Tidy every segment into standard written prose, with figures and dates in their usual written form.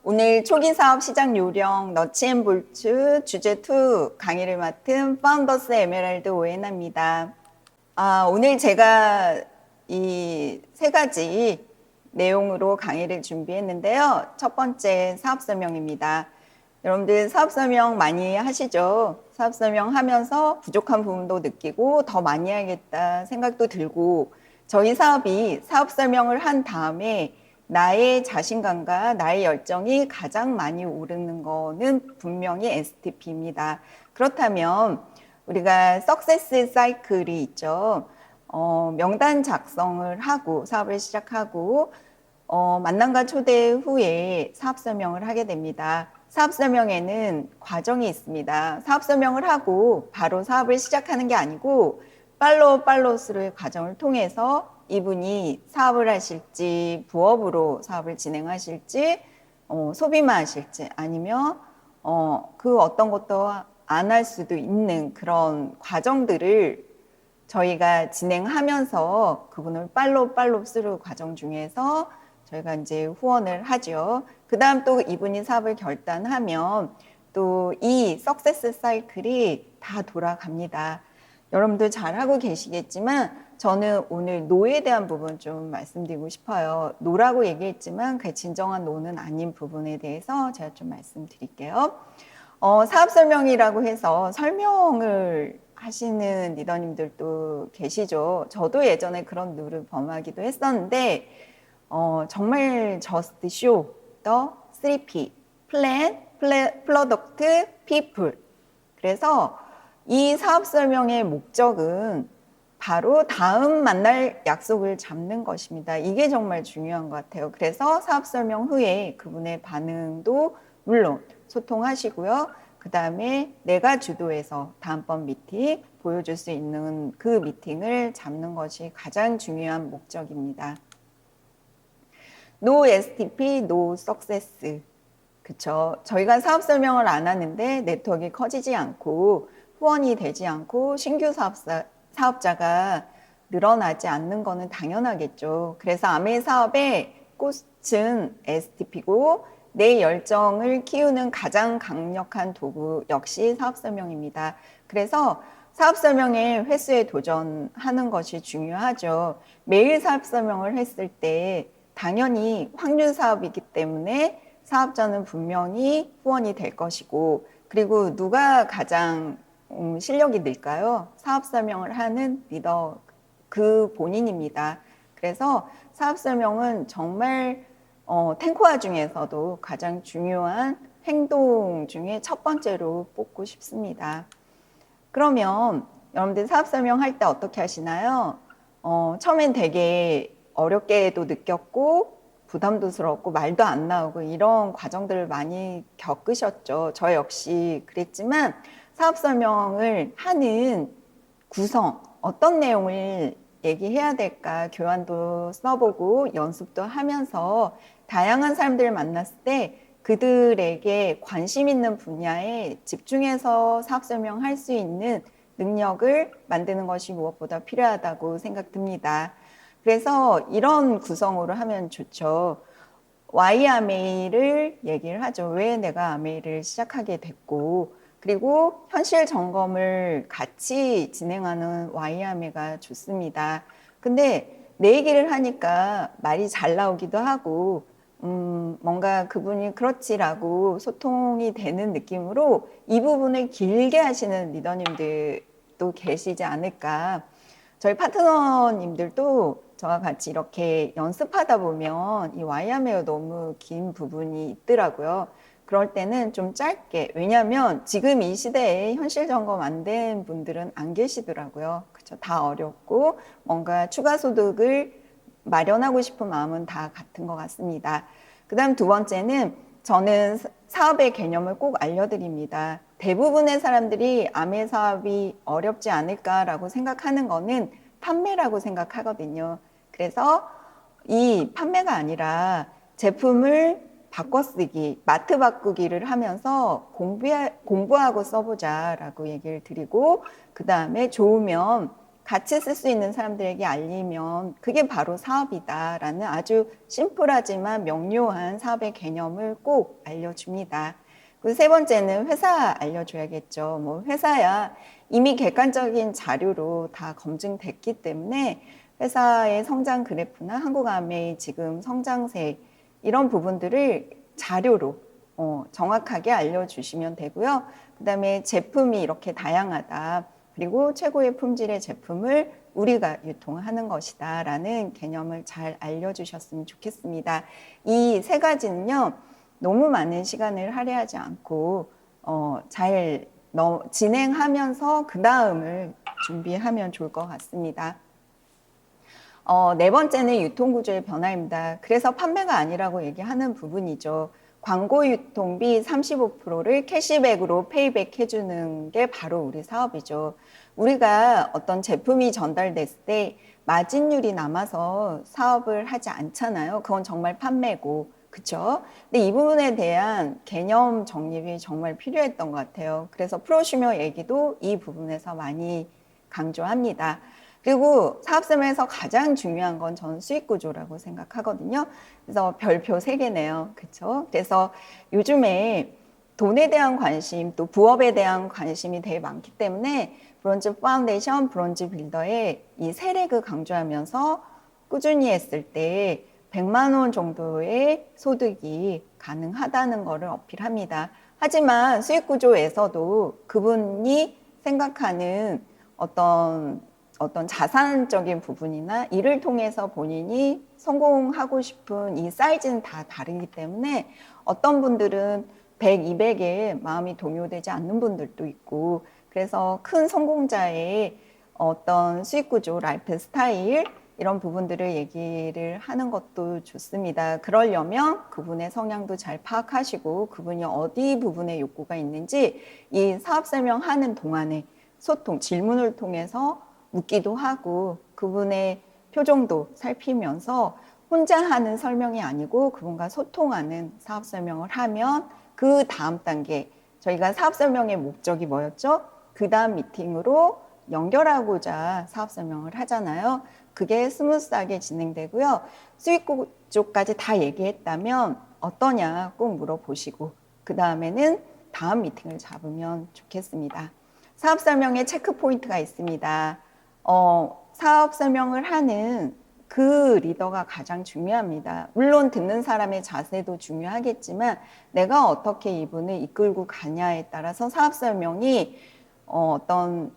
오늘 초기 사업 시작 요령 너츠앤볼츠 주제 2 강의를 맡은 파운더스 에메랄드 오해나입니다. 오늘 제가 이 세 가지 내용으로 강의를 준비했는데요. 첫 번째 사업 설명입니다. 여러분들 사업 설명 많이 하시죠? 사업 설명 하면서 부족한 부분도 느끼고 더 많이 해야겠다 생각도 들고, 저희 사업이 사업 설명을 한 다음에 나의 자신감과 나의 열정이 가장 많이 오르는 거는 분명히 STP입니다. 그렇다면 우리가 석세스 사이클이 있죠. 명단 작성을 하고 사업을 시작하고 만남과 초대 후에 사업 설명을 하게 됩니다. 사업 설명에는 과정이 있습니다. 사업 설명을 하고 바로 사업을 시작하는 게 아니고 팔로우스루의 과정을 통해서 이분이 사업을 하실지, 부업으로 사업을 진행하실지, 소비만 하실지, 아니면 그 어떤 것도 안 할 수도 있는 그런 과정들을 저희가 진행하면서 그분을 팔로우스루 과정 중에서 저희가 이제 후원을 하죠. 그 다음 또 이분이 사업을 결단하면 또 이 석세스 사이클이 다 돌아갑니다. 여러분들 잘하고 계시겠지만 저는 오늘 노에 대한 부분 좀 말씀드리고 싶어요. 노라고 얘기했지만 그 진정한 노는 아닌 부분에 대해서 제가 좀 말씀드릴게요. 사업 설명이라고 해서 설명을 하시는 리더님들도 계시죠. 저도 예전에 그런 룰을 범하기도 했었는데 정말 just show the 3P plan, product, people. 그래서 이 사업 설명의 목적은 바로 다음 만날 약속을 잡는 것입니다. 이게 정말 중요한 것 같아요. 그래서 사업 설명 후에 그분의 반응도 물론 소통하시고요. 그 다음에 내가 주도해서 다음번 미팅 보여줄 수 있는 그 미팅을 잡는 것이 가장 중요한 목적입니다. No STP, No Success. 그쵸. 저희가 사업 설명을 안 하는데 네트워크가 커지지 않고 후원이 되지 않고 신규 사업자가 늘어나지 않는 거는 당연하겠죠. 그래서 아메 사업의 꽃은 STP고 내 열정을 키우는 가장 강력한 도구 역시 사업 설명입니다. 그래서 사업 설명의 횟수에 도전하는 것이 중요하죠. 매일 사업 설명을 했을 때 당연히 확률 사업이기 때문에 사업자는 분명히 후원이 될 것이고, 그리고 누가 가장 실력이 늘까요? 사업 설명을 하는 리더 그 본인입니다. 그래서 사업 설명은 정말 탱코아 중에서도 가장 중요한 행동 중에 첫 번째로 뽑고 싶습니다. 그러면 여러분들 사업 설명할 때 어떻게 하시나요? 처음엔 되게 어렵게도 느꼈고 부담스럽고 말도 안 나오고 이런 과정들을 많이 겪으셨죠. 저 역시 그랬지만 사업 설명을 하는 구성, 어떤 내용을 얘기해야 될까 교환도 써보고 연습도 하면서 다양한 사람들을 만났을 때 그들에게 관심 있는 분야에 집중해서 사업 설명할 수 있는 능력을 만드는 것이 무엇보다 필요하다고 생각됩니다. 그래서 이런 구성으로 하면 좋죠. Y 아메이를 얘기를 하죠. 왜 내가 아메이를 시작하게 됐고, 그리고 현실 점검을 같이 진행하는 Y 아메가 좋습니다. 근데 내 얘기를 하니까 말이 잘 나오기도 하고, 뭔가 그분이 그렇지라고 소통이 되는 느낌으로 이 부분을 길게 하시는 리더님들도 계시지 않을까. 저희 파트너님들도 저와 같이 이렇게 연습하다 보면 이 와이야메어 너무 긴 부분이 있더라고요. 그럴 때는 좀 짧게, 왜냐하면 지금 이 시대에 현실 점검 안 된 분들은 안 계시더라고요. 그쵸? 다 어렵고 뭔가 추가 소득을 마련하고 싶은 마음은 다 같은 것 같습니다. 그 다음 두 번째는 저는 사업의 개념을 꼭 알려드립니다. 대부분의 사람들이 아메 사업이 어렵지 않을까라고 생각하는 거는 판매라고 생각하거든요. 그래서 이 판매가 아니라 제품을 바꿔쓰기, 마트 바꾸기를 하면서 공부하고 써보자라고 얘기를 드리고, 그 다음에 좋으면 같이 쓸 수 있는 사람들에게 알리면 그게 바로 사업이다라는 아주 심플하지만 명료한 사업의 개념을 꼭 알려줍니다. 그리고 세 번째는 회사 알려줘야겠죠. 뭐 회사야 이미 객관적인 자료로 다 검증됐기 때문에 회사의 성장 그래프나 한국암웨이 지금 성장세 이런 부분들을 자료로 정확하게 알려주시면 되고요. 그 다음에 제품이 이렇게 다양하다. 그리고 최고의 품질의 제품을 우리가 유통하는 것이다 라는 개념을 잘 알려주셨으면 좋겠습니다. 이 세 가지는요, 너무 많은 시간을 할애하지 않고 잘 진행하면서 그 다음을 준비하면 좋을 것 같습니다. 네 번째는 유통구조의 변화입니다. 그래서 판매가 아니라고 얘기하는 부분이죠. 광고 유통비 35%를 캐시백으로 페이백 해주는 게 바로 우리 사업이죠. 우리가 어떤 제품이 전달됐을 때 마진율이 남아서 사업을 하지 않잖아요. 그건 정말 판매고, 그쵸? 근데 이 부분에 대한 개념 정립이 정말 필요했던 것 같아요. 그래서 프로슈머 얘기도 이 부분에서 많이 강조합니다. 그리고 사업설명에서 가장 중요한 건 저는 수익 구조라고 생각하거든요. 그래서 별표 3개네요. 그렇죠? 그래서 요즘에 돈에 대한 관심, 또 부업에 대한 관심이 되게 많기 때문에 브론즈 파운데이션, 브론즈 빌더의 이 세렉을 강조하면서 꾸준히 했을 때 100만 원 정도의 소득이 가능하다는 것을 어필합니다. 하지만 수익 구조에서도 그분이 생각하는 어떤 자산적인 부분이나 이를 통해서 본인이 성공하고 싶은 이 사이즈는 다 다르기 때문에 어떤 분들은 100, 200에 마음이 동요되지 않는 분들도 있고, 그래서 큰 성공자의 어떤 수익 구조, 라이프 스타일 이런 부분들을 얘기를 하는 것도 좋습니다. 그러려면 그분의 성향도 잘 파악하시고 그분이 어디 부분에 욕구가 있는지 이 사업 설명하는 동안에 소통, 질문을 통해서 묻기도 하고 그분의 표정도 살피면서 혼자 하는 설명이 아니고 그분과 소통하는 사업 설명을 하면 그 다음 단계, 저희가 사업 설명의 목적이 뭐였죠? 그 다음 미팅으로 연결하고자 사업 설명을 하잖아요. 그게 스무스하게 진행되고요. 수익 구조까지 다 얘기했다면 어떠냐 꼭 물어보시고 그 다음에는 다음 미팅을 잡으면 좋겠습니다. 사업 설명에 체크 포인트가 있습니다. 사업 설명을 하는 그 리더가 가장 중요합니다. 물론 듣는 사람의 자세도 중요하겠지만 내가 어떻게 이분을 이끌고 가냐에 따라서 사업 설명이 어떤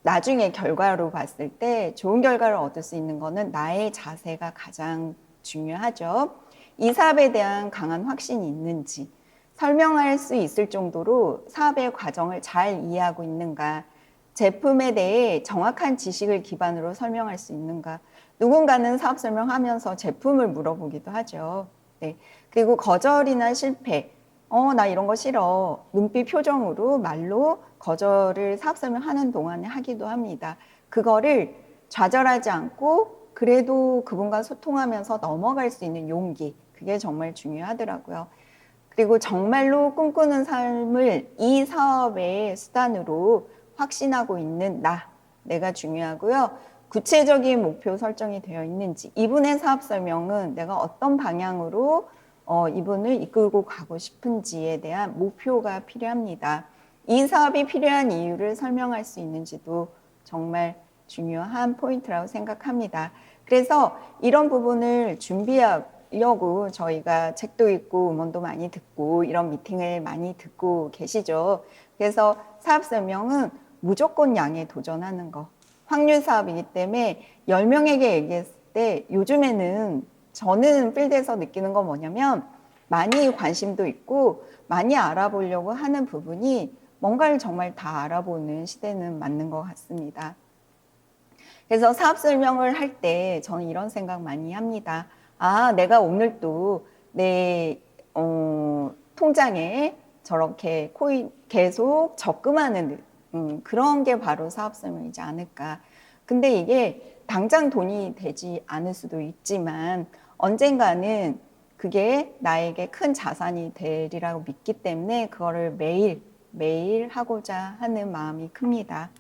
나중에 결과로 봤을 때 좋은 결과를 얻을 수 있는 거는 나의 자세가 가장 중요하죠. 이 사업에 대한 강한 확신이 있는지 설명할 수 있을 정도로 사업의 과정을 잘 이해하고 있는가, 제품에 대해 정확한 지식을 기반으로 설명할 수 있는가. 누군가는 사업 설명하면서 제품을 물어보기도 하죠. 네. 그리고 거절이나 실패, 나 이런 거 싫어. 눈빛 표정으로 말로 거절을 사업 설명하는 동안에 하기도 합니다. 그거를 좌절하지 않고 그래도 그분과 소통하면서 넘어갈 수 있는 용기, 그게 정말 중요하더라고요. 그리고 정말로 꿈꾸는 삶을 이 사업의 수단으로 확신하고 있는 내가 중요하고요. 구체적인 목표 설정이 되어 있는지, 이분의 사업 설명은 내가 어떤 방향으로 이분을 이끌고 가고 싶은지에 대한 목표가 필요합니다. 이 사업이 필요한 이유를 설명할 수 있는지도 정말 중요한 포인트라고 생각합니다. 그래서 이런 부분을 준비하려고 저희가 책도 읽고 음원도 많이 듣고 이런 미팅을 많이 듣고 계시죠. 그래서 사업 설명은 무조건 양에 도전하는 거. 확률 사업이기 때문에 10명에게 얘기했을 때 요즘에는 저는 필드에서 느끼는 건 뭐냐면 많이 관심도 있고 많이 알아보려고 하는 부분이 뭔가를 정말 다 알아보는 시대는 맞는 것 같습니다. 그래서 사업 설명을 할 때 저는 이런 생각 많이 합니다. 내가 오늘 또 내 통장에 저렇게 코인 계속 적금하는 그런 게 바로 사업 설명이지 않을까. 근데 이게 당장 돈이 되지 않을 수도 있지만 언젠가는 그게 나에게 큰 자산이 되리라고 믿기 때문에 그거를 매일 하고자 하는 마음이 큽니다.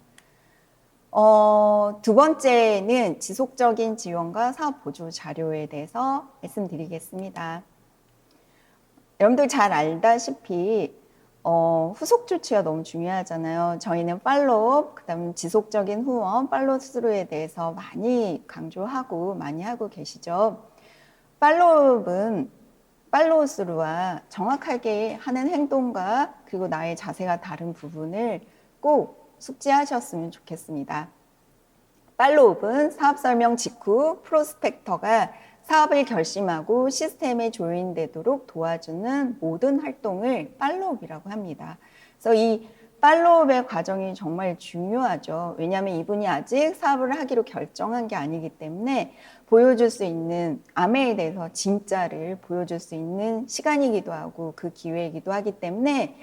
두 번째는 지속적인 지원과 사업 보조 자료에 대해서 말씀드리겠습니다. 여러분들 잘 알다시피 후속 조치가 너무 중요하잖아요. 저희는 팔로업, 그다음 지속적인 후원, 팔로우스루에 대해서 많이 강조하고 많이 하고 계시죠. 팔로업은 팔로우스루와 정확하게 하는 행동과 그리고 나의 자세가 다른 부분을 꼭 숙지하셨으면 좋겠습니다. 팔로업은 사업 설명 직후 프로스펙터가 사업을 결심하고 시스템에 조인되도록 도와주는 모든 활동을 팔로업이라고 합니다. 그래서 이 팔로업의 과정이 정말 중요하죠. 왜냐하면 이분이 아직 사업을 하기로 결정한 게 아니기 때문에 보여줄 수 있는 아메에 대해서 진짜를 보여줄 수 있는 시간이기도 하고 그 기회이기도 하기 때문에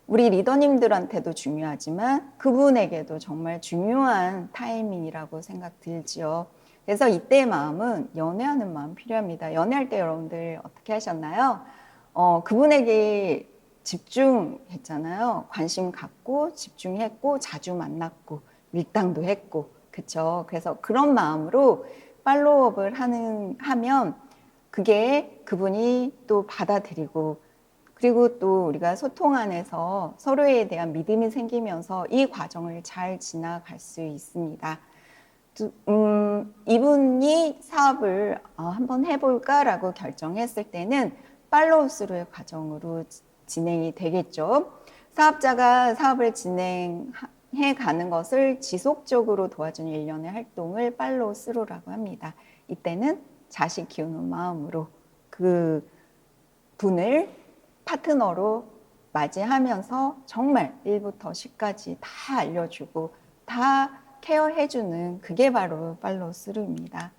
우리 리더님들한테도 중요하지만 그분에게도 정말 중요한 타이밍이라고 생각 들지요. 그래서 이때의 마음은 연애하는 마음 필요합니다. 연애할 때 여러분들 어떻게 하셨나요? 그분에게 집중했잖아요. 관심 갖고 집중했고 자주 만났고 밀당도 했고 그쵸? 그래서 그런 마음으로 팔로우업을 하면 그게 그분이 또 받아들이고 그리고 또 우리가 소통 안에서 서로에 대한 믿음이 생기면서 이 과정을 잘 지나갈 수 있습니다. 이분이 사업을 한번 해볼까라고 결정했을 때는 팔로우스루의 과정으로 진행이 되겠죠. 사업자가 사업을 진행해 가는 것을 지속적으로 도와주는 일련의 활동을 팔로우스루라고 합니다. 이때는 자식 키우는 마음으로 그 분을 파트너로 맞이하면서 정말 1부터 10까지 다 알려주고 다 케어해주는 그게 바로 팔로우스루입니다.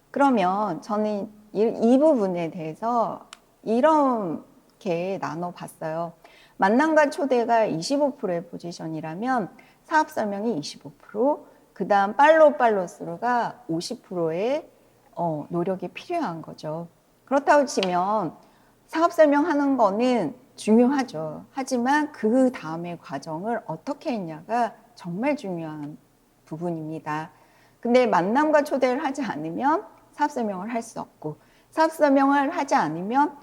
그러면 저는 이 부분에 대해서 이렇게 나눠봤어요. 만남과 초대가 25%의 포지션이라면 사업 설명이 25%, 그 다음 팔로우스루가 50%의 노력이 필요한 거죠. 그렇다고 치면 사업 설명하는 거는 중요하죠. 하지만 그 다음의 과정을 어떻게 했냐가 정말 중요한 부분입니다. 근데 만남과 초대를 하지 않으면 사업 설명을 할 수 없고 사업 설명을 하지 않으면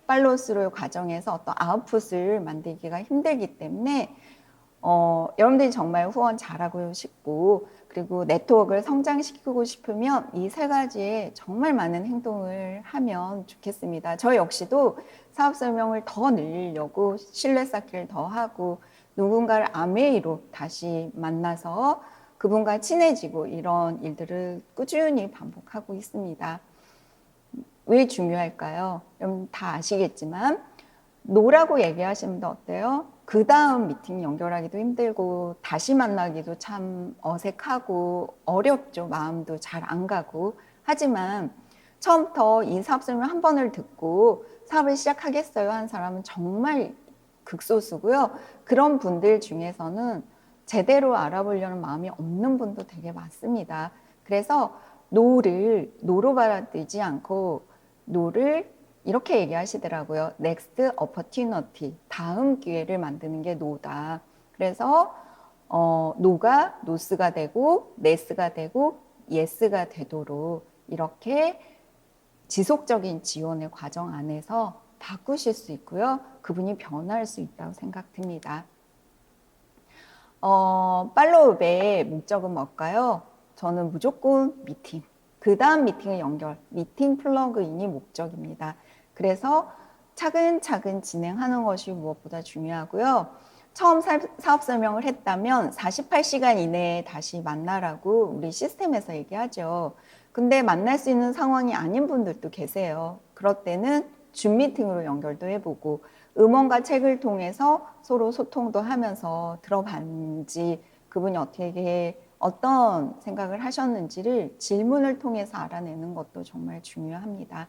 팔로우스루 과정에서 어떤 아웃풋을 만들기가 힘들기 때문에 여러분들이 정말 후원 잘하고 싶고 그리고 네트워크를 성장시키고 싶으면 이 세 가지에 정말 많은 행동을 하면 좋겠습니다. 저 역시도 사업 설명을 더 늘리려고 신뢰 쌓기를 더 하고 누군가를 아메이로 다시 만나서 그분과 친해지고 이런 일들을 꾸준히 반복하고 있습니다. 왜 중요할까요? 여러분 다 아시겠지만 노라고 얘기하시면 어때요? 그 다음 미팅 연결하기도 힘들고 다시 만나기도 참 어색하고 어렵죠. 마음도 잘 안 가고. 하지만 처음부터 이 사업 설명 한 번을 듣고 사업을 시작하겠어요 한 사람은 정말 극소수고요. 그런 분들 중에서는 제대로 알아보려는 마음이 없는 분도 되게 많습니다. 그래서 노로 받아들이지 않고 노를 이렇게 얘기하시더라고요. Next opportunity. 다음 기회를 만드는 게 노다. 그래서 노가 노스가 되고 네스가 되고 예스가 되도록 이렇게 지속적인 지원의 과정 안에서 바꾸실 수 있고요. 그분이 변할 수 있다고 생각됩니다. 팔로우업의 목적은 뭘까요? 저는 무조건 미팅. 그 다음 미팅의 연결, 미팅 플러그인이 목적입니다. 그래서 차근차근 진행하는 것이 무엇보다 중요하고요. 처음 사업 설명을 했다면 48시간 이내에 다시 만나라고 우리 시스템에서 얘기하죠. 근데 만날 수 있는 상황이 아닌 분들도 계세요. 그럴 때는 줌 미팅으로 연결도 해보고 음원과 책을 통해서 서로 소통도 하면서 들어봤는지 그분이 어떤 생각을 하셨는지를 질문을 통해서 알아내는 것도 정말 중요합니다.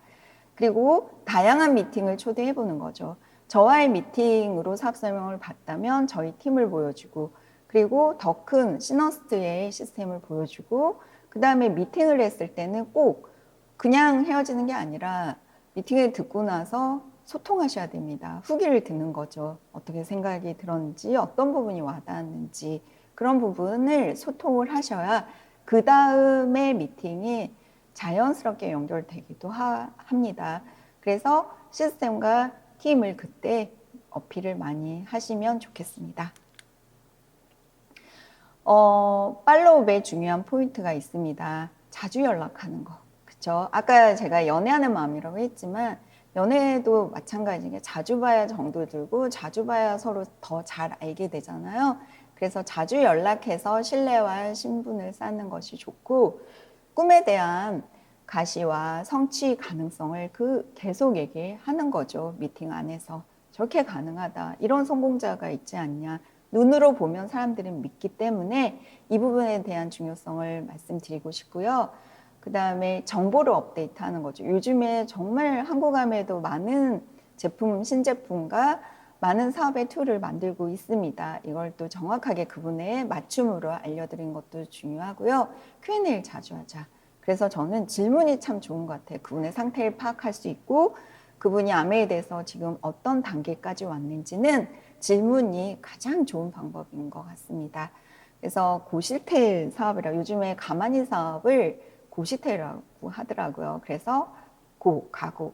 그리고 다양한 미팅을 초대해 보는 거죠. 저와의 미팅으로 사업 설명을 봤다면 저희 팀을 보여주고 그리고 더 큰 시너스트의 시스템을 보여주고 그 다음에 미팅을 했을 때는 꼭 그냥 헤어지는 게 아니라 미팅을 듣고 나서 소통하셔야 됩니다. 후기를 듣는 거죠. 어떻게 생각이 들었는지 어떤 부분이 와닿았는지 그런 부분을 소통을 하셔야 그 다음에 미팅이 자연스럽게 연결되기도 합니다. 그래서 시스템과 팀을 그때 어필을 많이 하시면 좋겠습니다. 팔로우업에 중요한 포인트가 있습니다. 자주 연락하는 거. 그쵸? 아까 제가 연애하는 마음이라고 했지만 연애도 마찬가지게 자주 봐야 정도 들고 자주 봐야 서로 더 잘 알게 되잖아요. 그래서 자주 연락해서 신뢰와 신분을 쌓는 것이 좋고 꿈에 대한 가시와 성취 가능성을 계속 얘기하는 거죠. 미팅 안에서. 저렇게 가능하다. 이런 성공자가 있지 않냐. 눈으로 보면 사람들은 믿기 때문에 이 부분에 대한 중요성을 말씀드리고 싶고요. 그 다음에 정보를 업데이트하는 거죠. 요즘에 정말 한국암에도 많은 제품, 신제품과 많은 사업의 툴을 만들고 있습니다. 이걸 또 정확하게 그분의 맞춤으로 알려드린 것도 중요하고요. Q&A를 자주 하자. 그래서 저는 질문이 참 좋은 것 같아요. 그분의 상태를 파악할 수 있고 그분이 암에 대해서 지금 어떤 단계까지 왔는지는 질문이 가장 좋은 방법인 것 같습니다. 그래서 고시텔 사업이라 요즘에 가만히 사업을 고시텔이라고 하더라고요. 그래서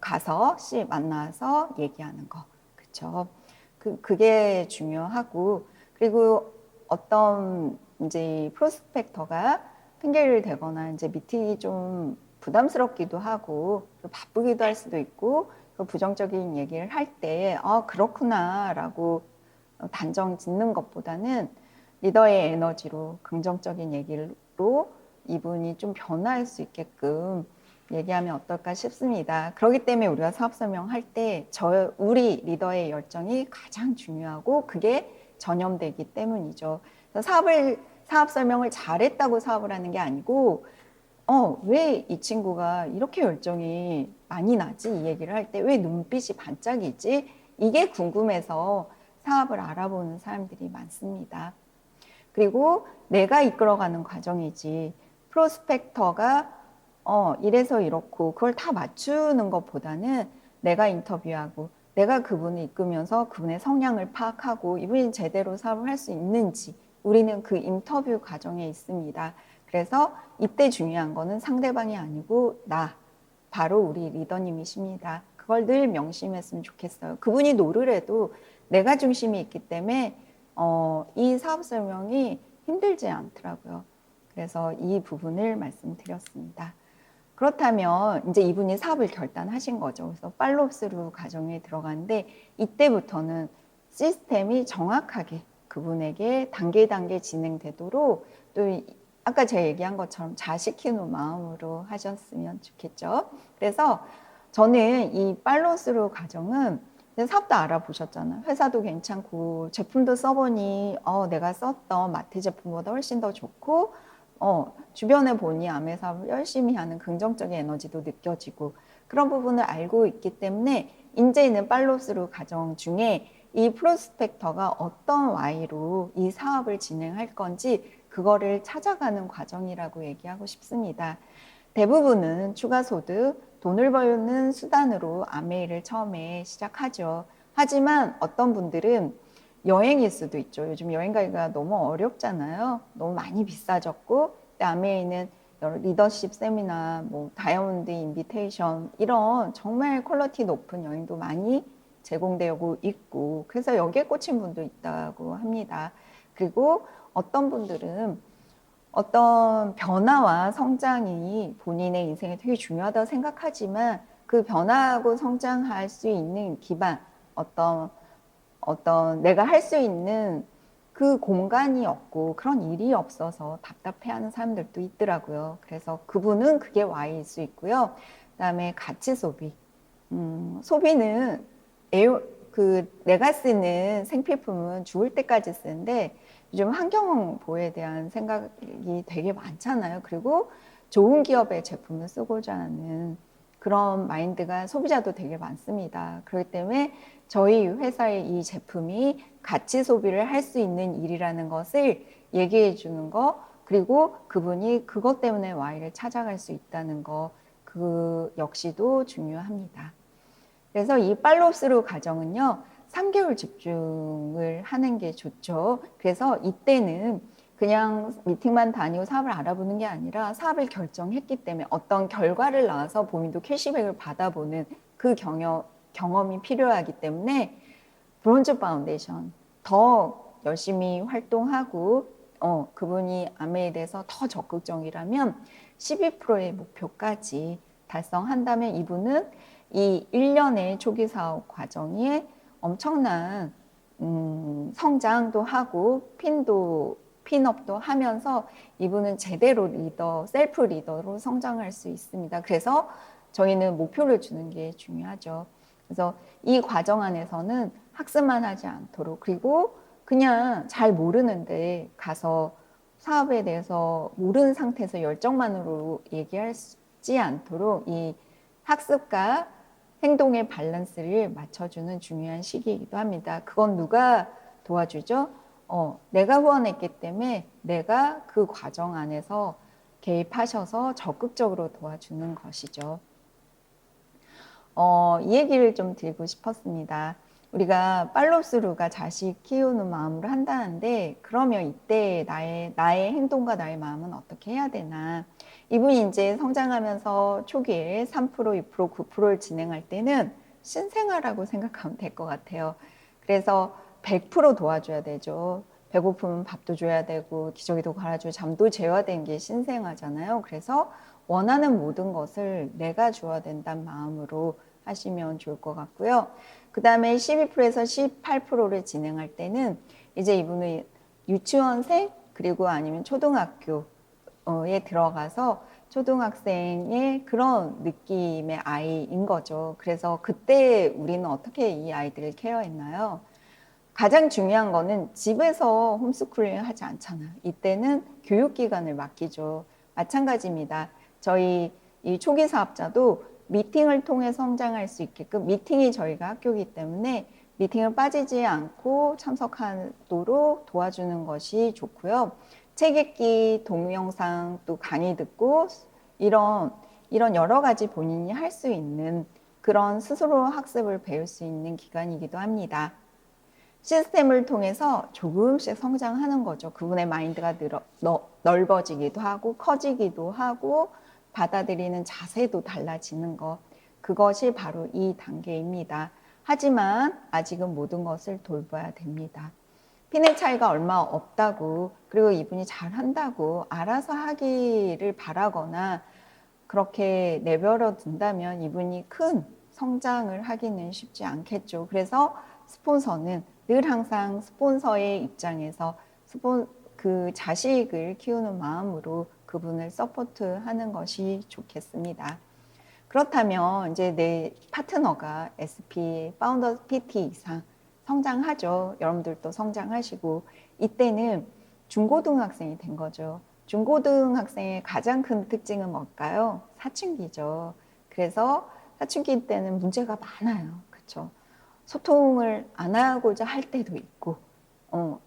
가서 씨 만나서 얘기하는 거. 그쵸? 그게 중요하고 그리고 어떤 이제 프로스펙터가 핑계를 대거나 이제 미팅이 좀 부담스럽기도 하고 바쁘기도 할 수도 있고 부정적인 얘기를 할 때 그렇구나라고 단정 짓는 것보다는 리더의 에너지로 긍정적인 얘기로 이분이 좀 변화할 수 있게끔 얘기하면 어떨까 싶습니다. 그렇기 때문에 우리가 사업 설명할 때 우리 리더의 열정이 가장 중요하고 그게 전염되기 때문이죠. 사업 설명을 잘했다고 사업을 하는 게 아니고 왜 이 친구가 이렇게 열정이 많이 나지? 이 얘기를 할 때 왜 눈빛이 반짝이지? 이게 궁금해서 사업을 알아보는 사람들이 많습니다. 그리고 내가 이끌어가는 과정이지 프로스펙터가 이래서 이렇고 그걸 다 맞추는 것보다는 내가 인터뷰하고 내가 그분을 이끌면서 그분의 성향을 파악하고 이분이 제대로 사업을 할 수 있는지 우리는 그 인터뷰 과정에 있습니다. 그래서 이때 중요한 거는 상대방이 아니고 바로 우리 리더님이십니다. 그걸 늘 명심했으면 좋겠어요. 그분이 노르래도 내가 중심이 있기 때문에 이 사업 설명이 힘들지 않더라고요. 그래서 이 부분을 말씀드렸습니다. 그렇다면 이제 이분이 사업을 결단하신 거죠. 그래서 팔로우스루 과정에 들어가는데 이때부터는 시스템이 정확하게 그분에게 단계 진행되도록 또 아까 제가 얘기한 것처럼 자식 키우는 마음으로 하셨으면 좋겠죠. 그래서 저는 이 팔로우스루 과정은 사업도 알아보셨잖아요. 회사도 괜찮고 제품도 써보니 내가 썼던 마트 제품보다 훨씬 더 좋고 주변에 보니 암의 사업을 열심히 하는 긍정적인 에너지도 느껴지고 그런 부분을 알고 있기 때문에 이제는 팔로우스루 과정 중에 이 프로스펙터가 어떤 Y로 이 사업을 진행할 건지 그거를 찾아가는 과정이라고 얘기하고 싶습니다. 대부분은 추가 소득, 돈을 버는 수단으로 아메이를 처음에 시작하죠. 하지만 어떤 분들은 여행일 수도 있죠. 요즘 여행 가기가 너무 어렵잖아요. 너무 많이 비싸졌고 아메이는 리더십 세미나, 다이아몬드 인비테이션 이런 정말 퀄리티 높은 여행도 많이 제공되고 있고 그래서 여기에 꽂힌 분도 있다고 합니다. 그리고 어떤 분들은 어떤 변화와 성장이 본인의 인생에 되게 중요하다고 생각하지만 그 변화하고 성장할 수 있는 기반, 어떤 내가 할 수 있는 그 공간이 없고 그런 일이 없어서 답답해하는 사람들도 있더라고요. 그래서 그분은 그게 Y일 수 있고요. 그다음에 가치 소비. 소비는 내가 쓰는 생필품은 죽을 때까지 쓰는데 요즘 환경 보호에 대한 생각이 되게 많잖아요. 그리고 좋은 기업의 제품을 쓰고자 하는 그런 마인드가 소비자도 되게 많습니다. 그렇기 때문에 저희 회사의 이 제품이 가치 소비를 할 수 있는 일이라는 것을 얘기해 주는 거, 그리고 그분이 그것 때문에 Y를 찾아갈 수 있다는 거, 그 역시도 중요합니다. 그래서 이 팔로우스루 과정은요, 3개월 집중을 하는 게 좋죠. 그래서 이때는 그냥 미팅만 다니고 사업을 알아보는 게 아니라 사업을 결정했기 때문에 어떤 결과를 낳아서 본인도 캐시백을 받아보는 그 경험이 필요하기 때문에 브론즈 파운데이션 더 열심히 활동하고 그분이 아메에 대해서 더 적극적이라면 12%의 목표까지 달성한다면 이분은 이 1년의 초기 사업 과정에 엄청난 성장도 하고 핀업도 하면서 이분은 제대로 리더, 셀프 리더로 성장할 수 있습니다. 그래서 저희는 목표를 주는 게 중요하죠. 그래서 이 과정 안에서는 학습만 하지 않도록, 그리고 그냥 잘 모르는데 가서 사업에 대해서 모르는 상태에서 열정만으로 얘기하지 않도록 이 학습과 행동의 밸런스를 맞춰주는 중요한 시기이기도 합니다. 그건 누가 도와주죠? 내가 후원했기 때문에 내가 그 과정 안에서 개입하셔서 적극적으로 도와주는 것이죠. 이 얘기를 좀 드리고 싶었습니다. 우리가 팔로스루가 자식 키우는 마음으로 한다는데 그러면 이때 나의 행동과 나의 마음은 어떻게 해야 되나. 이분이 이제 성장하면서 초기에 3%, 6%, 9%를 진행할 때는 신생아라고 생각하면 될 것 같아요. 그래서 100% 도와줘야 되죠. 배고프면 밥도 줘야 되고 기저귀도 갈아주고 잠도 재워야 되는 게 신생아잖아요. 그래서 원하는 모든 것을 내가 줘야 된다는 마음으로 하시면 좋을 것 같고요. 그 다음에 12%에서 18%를 진행할 때는 이제 이분은 유치원생 그리고 아니면 초등학교에 들어가서 초등학생의 그런 느낌의 아이인 거죠. 그래서 그때 우리는 어떻게 이 아이들을 케어했나요? 가장 중요한 거는 집에서 홈스쿨링을 하지 않잖아요. 이때는 교육기관을 맡기죠. 마찬가지입니다. 저희 이 초기 사업자도 미팅을 통해 성장할 수 있게끔, 미팅이 저희가 학교이기 때문에 미팅을 빠지지 않고 참석하도록 도와주는 것이 좋고요. 책 읽기, 동영상, 또 강의 듣고 이런 여러 가지 본인이 할 수 있는 그런 스스로 학습을 배울 수 있는 기간이기도 합니다. 시스템을 통해서 조금씩 성장하는 거죠. 그분의 마인드가 넓어지기도 하고 커지기도 하고 받아들이는 자세도 달라지는 것. 그것이 바로 이 단계입니다. 하지만 아직은 모든 것을 돌봐야 됩니다. 핀의 차이가 얼마 없다고, 그리고 이분이 잘한다고 알아서 하기를 바라거나 그렇게 내버려 둔다면 이분이 큰 성장을 하기는 쉽지 않겠죠. 그래서 스폰서는 늘 항상 스폰서의 입장에서 그 자식을 키우는 마음으로 그분을 서포트하는 것이 좋겠습니다. 그렇다면 이제 내 파트너가 SP 파운더 PT 이상 성장하죠. 여러분들도 성장하시고 이때는 중고등학생이 된 거죠. 중고등학생의 가장 큰 특징은 뭘까요? 사춘기죠. 그래서 사춘기 때는 문제가 많아요. 그렇죠? 소통을 안 하고자 할 때도 있고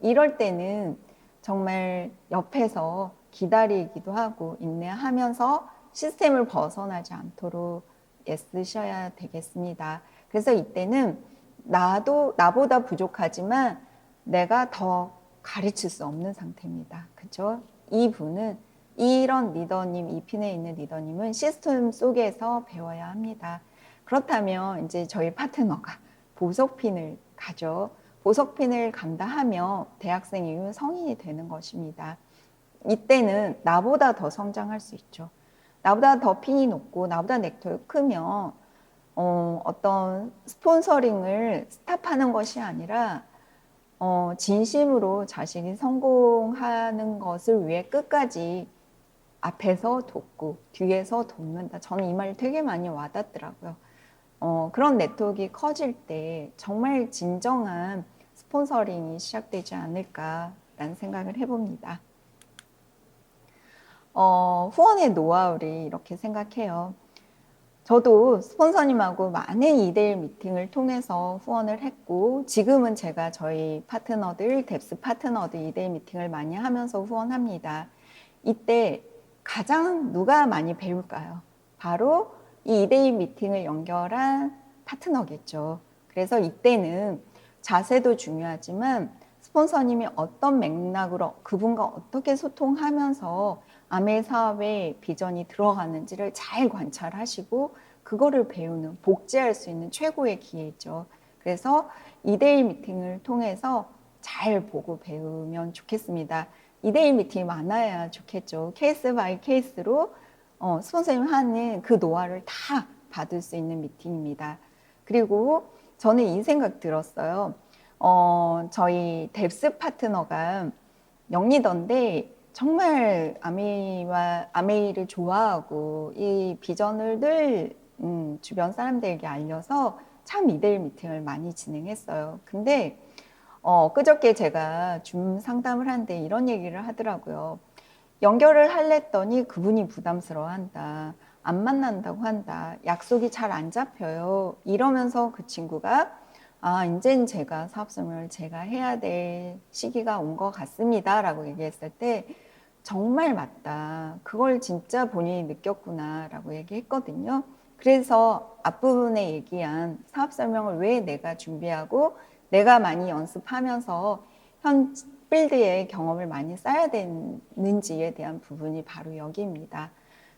이럴 때는 정말 옆에서 기다리기도 하고 인내하면서 시스템을 벗어나지 않도록 애쓰셔야 되겠습니다. 그래서 이때는 나보다 부족하지만 내가 더 가르칠 수 없는 상태입니다. 그렇죠? 이분은 이런 리더님, 이 핀에 있는 리더님은 시스템 속에서 배워야 합니다. 그렇다면 이제 저희 파트너가 보석핀을 가죠. 보석핀을 간다 하면 대학생 이후 성인이 되는 것입니다. 이때는 나보다 더 성장할 수 있죠. 나보다 더 핀이 높고 나보다 넥타이가 크면 어떤 스폰서링을 스탑하는 것이 아니라 진심으로 자신이 성공하는 것을 위해 끝까지 앞에서 돕고 뒤에서 돕는다. 저는 이 말 되게 많이 와닿더라고요. 그런 네트워크가 커질 때 정말 진정한 스폰서링이 시작되지 않을까라는 생각을 해봅니다. 후원의 노하우를 이렇게 생각해요. 저도 스폰서님하고 많은 2대1 미팅을 통해서 후원을 했고 지금은 제가 저희 파트너들, 뎁스 파트너들 2대1 미팅을 많이 하면서 후원합니다. 이때 가장 누가 많이 배울까요? 바로 이 2대1 미팅을 연결한 파트너겠죠. 그래서 이때는 자세도 중요하지만 스폰서님이 어떤 맥락으로 그분과 어떻게 소통하면서 아메 사업의 비전이 들어가는지를 잘 관찰하시고 그거를 배우는, 복제할 수 있는 최고의 기회죠. 그래서 2대1 미팅을 통해서 잘 보고 배우면 좋겠습니다. 2대1 미팅이 많아야 좋겠죠. 케이스 바이 케이스로 스폰서님 하는 그 노하우를 다 받을 수 있는 미팅입니다. 그리고 저는 이 생각 들었어요. 저희 뎁스 파트너가 영리던데 정말 아메이를 좋아하고 이 비전을 늘 주변 사람들에게 알려서 참 2대1 미팅을 많이 진행했어요. 근데 그저께 제가 줌 상담을 하는데 이런 얘기를 하더라고요. 연결을 하랬더니 그분이 부담스러워한다. 안 만난다고 한다. 약속이 잘 안 잡혀요. 이러면서 그 친구가 이젠 제가 사업 설명을 제가 해야 될 시기가 온 것 같습니다. 라고 얘기했을 때 정말 맞다. 그걸 진짜 본인이 느꼈구나. 라고 얘기했거든요. 그래서 앞부분에 얘기한 사업 설명을 왜 내가 준비하고 내가 많이 연습하면서 현 필드의 경험을 많이 쌓아야 되는지에 대한 부분이 바로 여기입니다.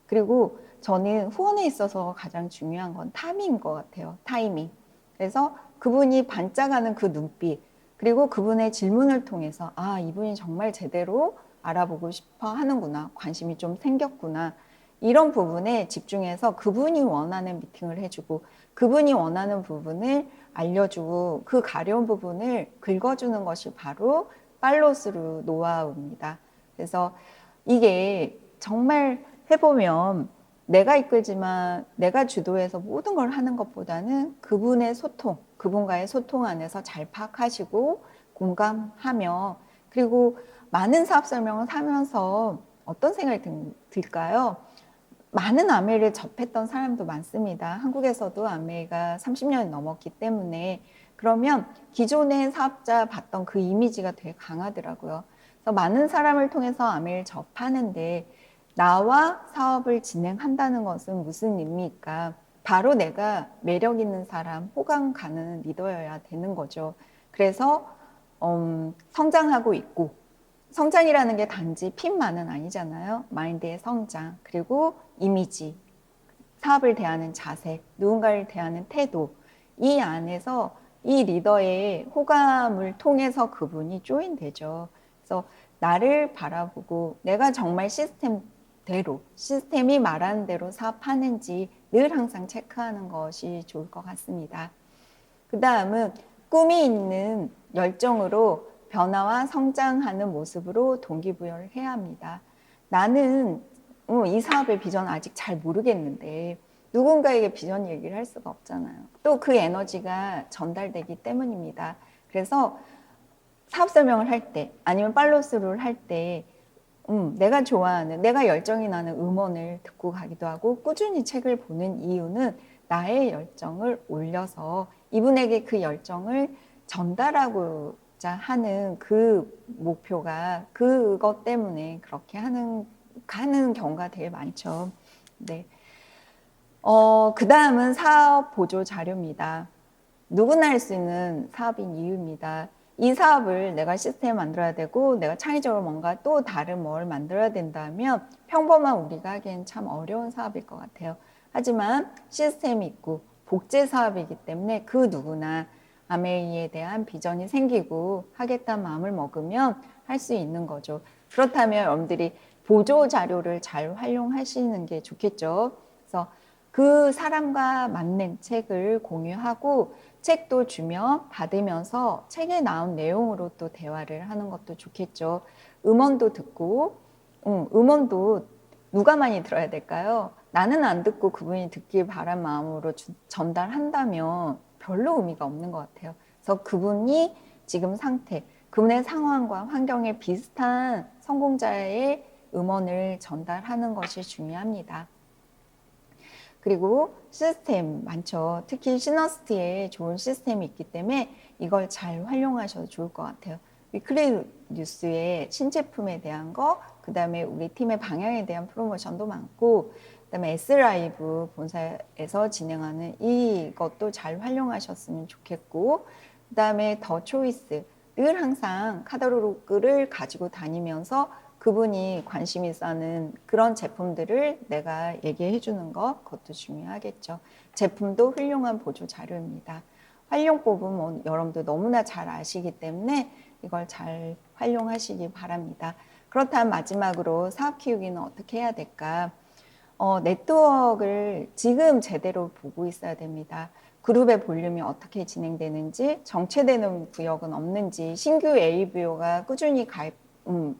그리고 저는 후원에 있어서 가장 중요한 건 타이밍인 것 같아요. 타이밍. 그래서 그분이 반짝하는 그 눈빛, 그리고 그분의 질문을 통해서 이분이 정말 제대로 알아보고 싶어 하는구나. 관심이 좀 생겼구나. 이런 부분에 집중해서 그분이 원하는 미팅을 해주고 그분이 원하는 부분을 알려주고 그 가려운 부분을 긁어주는 것이 바로 팔로우스루 노하우입니다. 그래서 이게 정말 해보면 내가 이끌지만 내가 주도해서 모든 걸 하는 것보다는 그분의 소통, 그분과의 소통 안에서 잘 파악하시고 공감하며 그리고 많은 사업 설명을 하면서 어떤 생각이 들까요? 많은 아메이를 접했던 사람도 많습니다. 한국에서도 아메이가 30년이 넘었기 때문에 그러면 기존의 사업자 봤던 그 이미지가 되게 강하더라고요. 그래서 많은 사람을 통해서 아메이를 접하는데 나와 사업을 진행한다는 것은 무슨 의미일까? 바로 내가 매력 있는 사람, 호감 가는 리더여야 되는 거죠. 그래서 성장하고 있고 성장이라는 게 단지 핀만은 아니잖아요. 마인드의 성장, 그리고 이미지, 사업을 대하는 자세, 누군가를 대하는 태도, 이 안에서 이 리더의 호감을 통해서 그분이 조인되죠. 그래서 나를 바라보고 내가 정말 시스템대로, 시스템이 말하는 대로 사업하는지 늘 항상 체크하는 것이 좋을 것 같습니다. 그 다음은 꿈이 있는 열정으로 변화와 성장하는 모습으로 동기부여를 해야 합니다. 나는 이 사업의 비전 아직 잘 모르겠는데 누군가에게 비전 얘기를 할 수가 없잖아요. 또 그 에너지가 전달되기 때문입니다. 그래서 사업 설명을 할 때 아니면 팔로스루를 할 때 내가 좋아하는, 내가 열정이 나는 음원을 듣고 가기도 하고 꾸준히 책을 보는 이유는 나의 열정을 올려서 이분에게 그 열정을 전달하고자 하는 그 목표가 그것 때문에 그렇게 가는 경우가 되게 많죠. 네. 그 다음은 사업 보조 자료입니다. 누구나 할 수 있는 사업인 이유입니다. 이 사업을 내가 시스템을 만들어야 되고 내가 창의적으로 뭔가 또 다른 뭘 만들어야 된다면 평범한 우리가 하기엔 참 어려운 사업일 것 같아요. 하지만 시스템이 있고 복제 사업이기 때문에 그 누구나 아메이에 대한 비전이 생기고 하겠다는 마음을 먹으면 할 수 있는 거죠. 그렇다면 여러분들이 보조 자료를 잘 활용하시는 게 좋겠죠. 그래서 그 사람과 맞는 책을 공유하고 책도 주며 받으면서 책에 나온 내용으로 또 대화를 하는 것도 좋겠죠. 음원도 듣고, 음원도 누가 많이 들어야 될까요? 나는 안 듣고 그분이 듣길 바란 마음으로 전달한다면 별로 의미가 없는 것 같아요. 그래서 그분이 지금 상태, 그분의 상황과 환경에 비슷한 성공자의 음원을 전달하는 것이 중요합니다. 그리고 시스템 많죠. 특히 시너스티에 좋은 시스템이 있기 때문에 이걸 잘 활용하셔도 좋을 것 같아요. 위클리 뉴스에 신제품에 대한 거, 그 다음에 우리 팀의 방향에 대한 프로모션도 많고, 그 다음에 S라이브 본사에서 진행하는 이것도 잘 활용하셨으면 좋겠고, 그 다음에 더 초이스, 늘 항상 카탈로그를 가지고 다니면서 그분이 관심 있어 하는 그런 제품들을 내가 얘기해 주는 것, 그것도 중요하겠죠. 제품도 훌륭한 보조 자료입니다. 활용법은 뭐 여러분들 너무나 잘 아시기 때문에 이걸 잘 활용하시기 바랍니다. 그렇다면 마지막으로 사업 키우기는 어떻게 해야 될까? 네트워크를 지금 제대로 보고 있어야 됩니다. 그룹의 볼륨이 어떻게 진행되는지, 정체되는 구역은 없는지, 신규 ABO가 꾸준히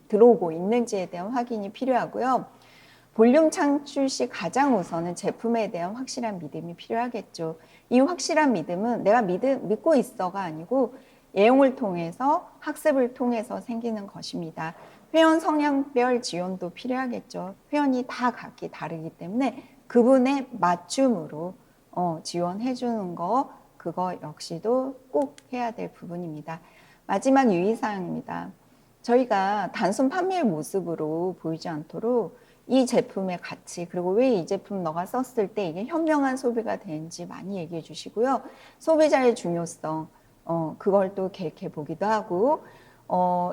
들어오고 있는지에 대한 확인이 필요하고요. 볼륨 창출 시 가장 우선은 제품에 대한 확실한 믿음이 필요하겠죠. 이 확실한 믿음은 내가 믿고 있어가 아니고 예용을 통해서 학습을 통해서 생기는 것입니다. 회원 성향별 지원도 필요하겠죠. 회원이 다 각기 다르기 때문에 그분의 맞춤으로 지원해 주는 거, 그거 역시도 꼭 해야 될 부분입니다. 마지막 유의사항입니다. 저희가 단순 판매의 모습으로 보이지 않도록 이 제품의 가치, 그리고 왜 이 제품 너가 썼을 때 이게 현명한 소비가 되는지 많이 얘기해 주시고요. 소비자의 중요성, 그걸 또 계획해 보기도 하고,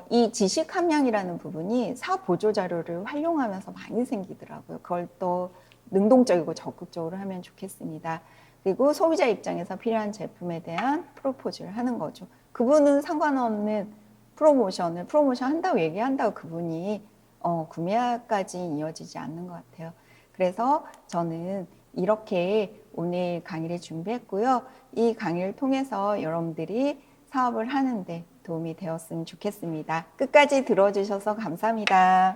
이 지식 함량이라는 부분이 사업 보조 자료를 활용하면서 많이 생기더라고요. 그걸 또 능동적이고 적극적으로 하면 좋겠습니다. 그리고 소비자 입장에서 필요한 제품에 대한 프로포즈를 하는 거죠. 그분은 상관없는 프로모션 한다고 얘기한다고 그분이 구매까지 이어지지 않는 것 같아요. 그래서 저는 이렇게 오늘 강의를 준비했고요. 이 강의를 통해서 여러분들이 사업을 하는데 도움이 되었으면 좋겠습니다. 끝까지 들어주셔서 감사합니다.